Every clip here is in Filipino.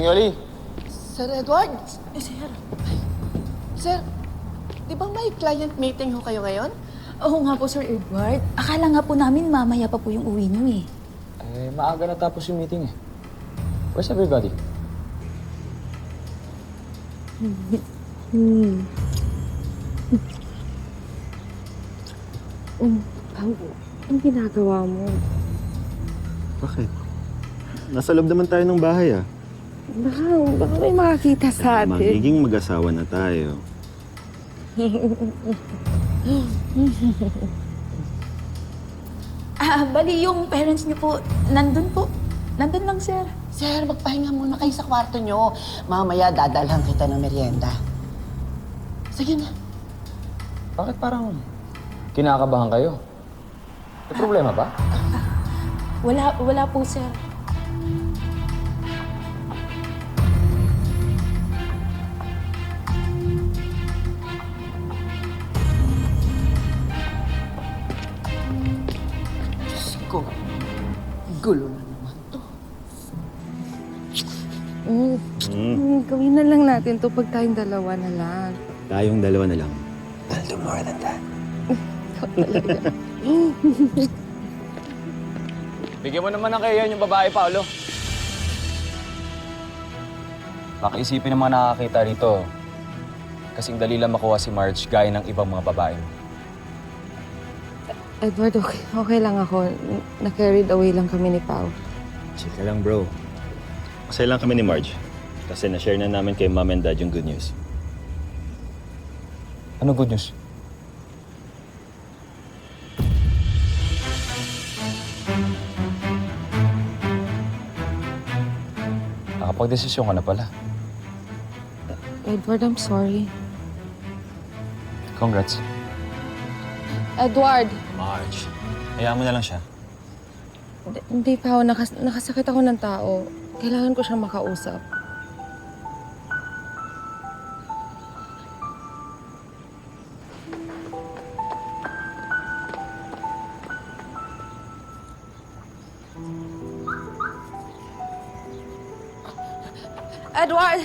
Mang Yoli. Sir Edward? Sir. Sir, di ba may client meeting ho kayo ngayon? Oo nga po, Sir Edward. Akala nga po namin mamaya pa po yung uwi niyo eh. Maaga na tapos yung meeting eh. Where's everybody? Ang ginagawa mo? Bakit? Nasa loob naman tayo ng bahay ah. Baka may makakita sa atin. Magiging mag-asawa na tayo. Bali yung parents niyo po, nandun po. Nandun lang, sir. Sir, magpahinga muna kayo sa kwarto nyo. Mamaya dadalhan kita ng merienda. Sige na. Bakit parang kinakabahan kayo? May problema ba? Wala po, sir. Diyos ko. Gulo na naman to. Gawin na lang natin to pag tayong dalawa na lang. Tayong dalawa na lang. I'll do more than that. Bigyan mo naman ng kayo yung babae, Paolo. Baka isipin ng mga nakakita rito, kasing dali lang makuha si Marge gaya ng ibang mga babae. Edward, okay lang ako. Na-carried away lang kami ni Pao. Chill ka lang, bro. Masaya lang kami ni Marge. Kasi na-share na namin kay Mom and Dad yung good news. Ano good news? Nakapag-desisyon ka na pala. Edward, I'm sorry. Congrats. Edward! Marge, hayaan mo na lang siya. Hindi, Pao. Nakasakit ako ng tao. Kailangan ko siyang makausap. Edward!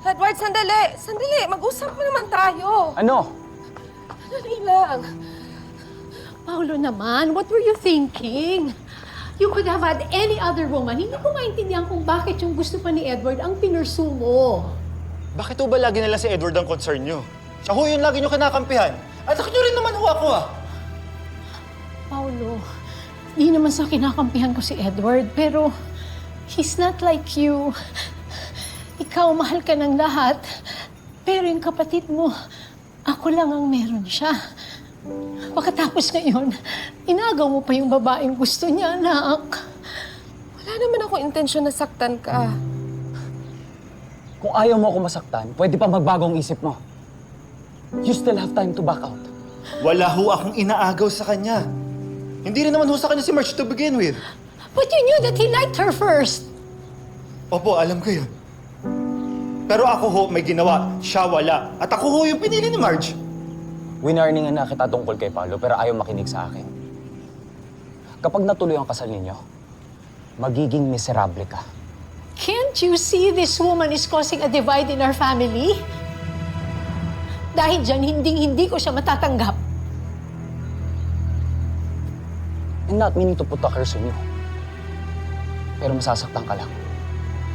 Edward, sandali! Sandali! Mag-usap mo naman tayo! Ano? Sandali lang. Paulo naman, what were you thinking? You could have had any other woman. Hindi ko maintindihan kung bakit yung gusto pa ni Edward ang pinursu mo. Bakit ho ba lagi nila si Edward ang concern nyo? Siya ho yung lagi nyo kinakampihan. At ako nyo rin naman ho ako ah. Paulo, hindi naman sa kinakampihan ko si Edward, pero he's not like you. Ikaw, mahal ka ng lahat. Pero yung kapatid mo, ako lang ang meron siya. Pagkatapos ngayon, inagaw mo pa yung babaeng gusto niya, anak. Wala naman ako intensyon na saktan ka. Kung ayaw mo ako masaktan, pwede pa magbago ang isip mo. You still have time to back out. Wala ho akong inaagaw sa kanya. Hindi rin naman ho sa kanya si Marge to begin with. But you knew that he liked her first. Opo, alam ko yun. Pero ako ho may ginawa, siya wala. At ako ho yung pinili ni Marge. Winarningan na kita tungkol kay Paolo pero ayaw makinig sa akin. Kapag natuloy ang kasal ninyo, magiging miserable ka. Can't you see this woman is causing a divide in our family? Dahil dyan, hindi ko siya matatanggap. I'm not meaning to put a curse on you. Pero masasaktan ka lang.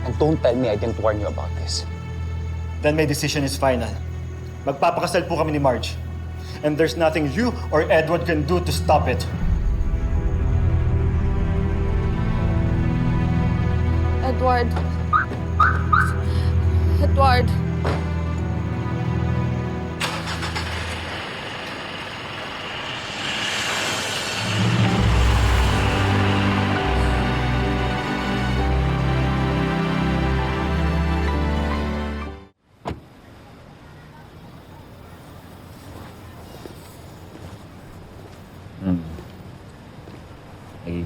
And don't tell me I didn't warn you about this. Then my decision is final. Magpapakasal po kami ni Marge. And there's nothing you or Edward can do to stop it. Edward. Edward.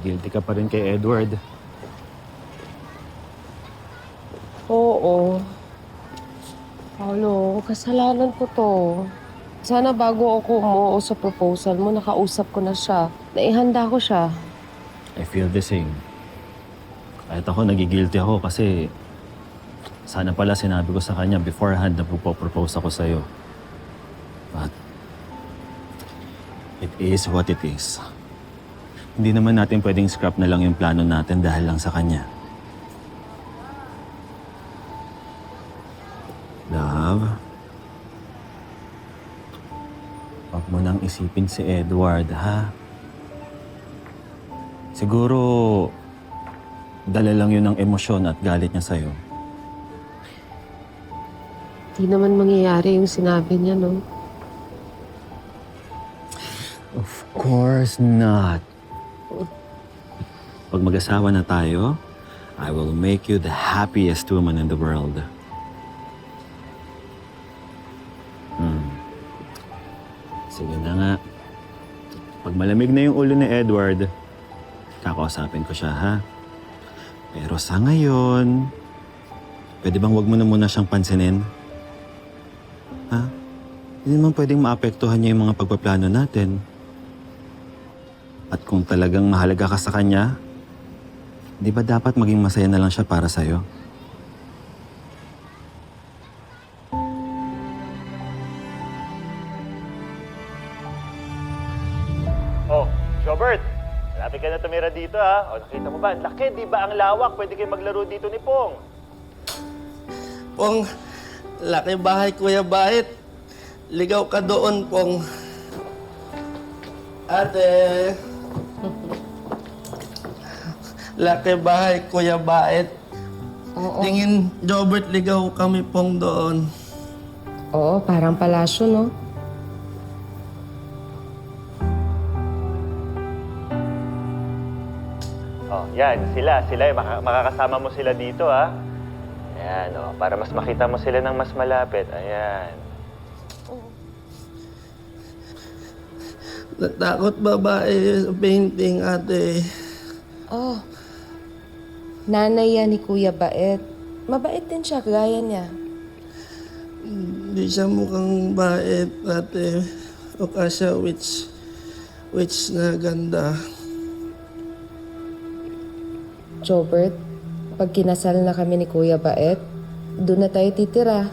Nagigilty ka pa rin kay Edward. Oo. Paulo, kasalanan ko to. Sana bago ako umuo sa proposal mo, nakausap ko na siya. Naihanda ko siya. I feel the same. Kahit ako, nagigilty ako kasi Sana pala sinabi ko sa kanya beforehand na propose ako sa'yo. But it is what it is. Hindi naman natin pwedeng scrap na lang yung plano natin dahil lang sa kanya. Love, huwag mo nang isipin si Edward, ha? Siguro, dala lang yun ng emosyon at galit niya sa'yo. Di naman mangyayari yung sinabi niya, no? Of course not. Pag mag-asawa na tayo, I will make you the happiest woman in the world. Sige na nga. Pag malamig na yung ulo ni Edward, kakausapin ko siya, ha? Pero sa ngayon, pwede bang wag mo na muna siyang pansinin? Ha? Hindi naman pwedeng maapektuhan niya yung mga pagpaplano natin. At kung talagang mahalaga ka sa kanya, di ba dapat maging masaya na lang siya para sa'yo? Oh, Jobert, malapit ka na tumira dito ha. O, nakita mo ba? Ang laki, di ba? Ang lawak. Pwede kayo maglaro dito ni Pong. Pong, laki bahay, Kuya Bait. Ligaw ka doon, Pong. Ate. Laki bahay, Kuya Bait. Tingin, Jobert, ligaw kami, Pong, doon. Oo, parang palasyo, no? Oh, yan. Sila. Makakasama mo sila dito ha. Ayan, oh. Para mas makita mo sila ng mas malapit. Ayan. Natakot babae sa painting, ate. Oh, nanay yan ni Kuya Bait. Mabait din siya, gaya niya. Hindi siya mukhang bait, ate. O kasya witch na ganda. Jobert, pag kinasal na kami ni Kuya Bait, doon na tayo titira.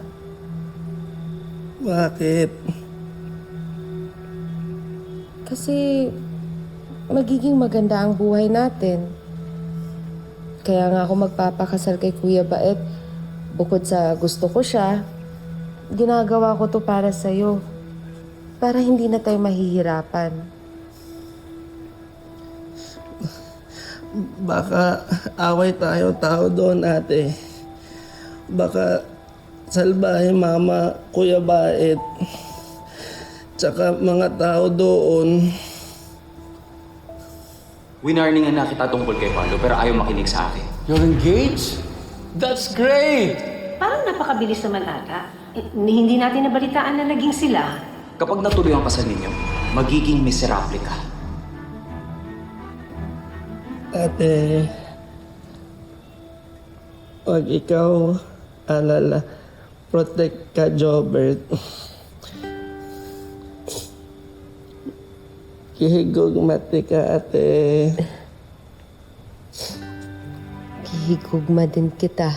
Bakit? Kasi magiging maganda ang buhay natin. Kaya nga ako magpapakasal kay Kuya Bait. Bukod sa gusto ko siya, ginagawa ko to para sa'yo. Para hindi na tayo mahihirapan. Baka away tayo tao doon, ate. Baka salbahe mama, Kuya Bait. Tsaka mga tao doon. Winarningan na kita tungkol kay Paolo pero ayaw makinig sa akin. You're engaged? That's great! Parang napakabilis naman ata. Hindi natin nabalitaan na naging sila. Kapag natuloy ang kasal ninyo, magiging miserable ka. Ate, wag ikaw alala. Protect ka, Jobert. Kihigog mati ka, ate. Kihigugma din kita.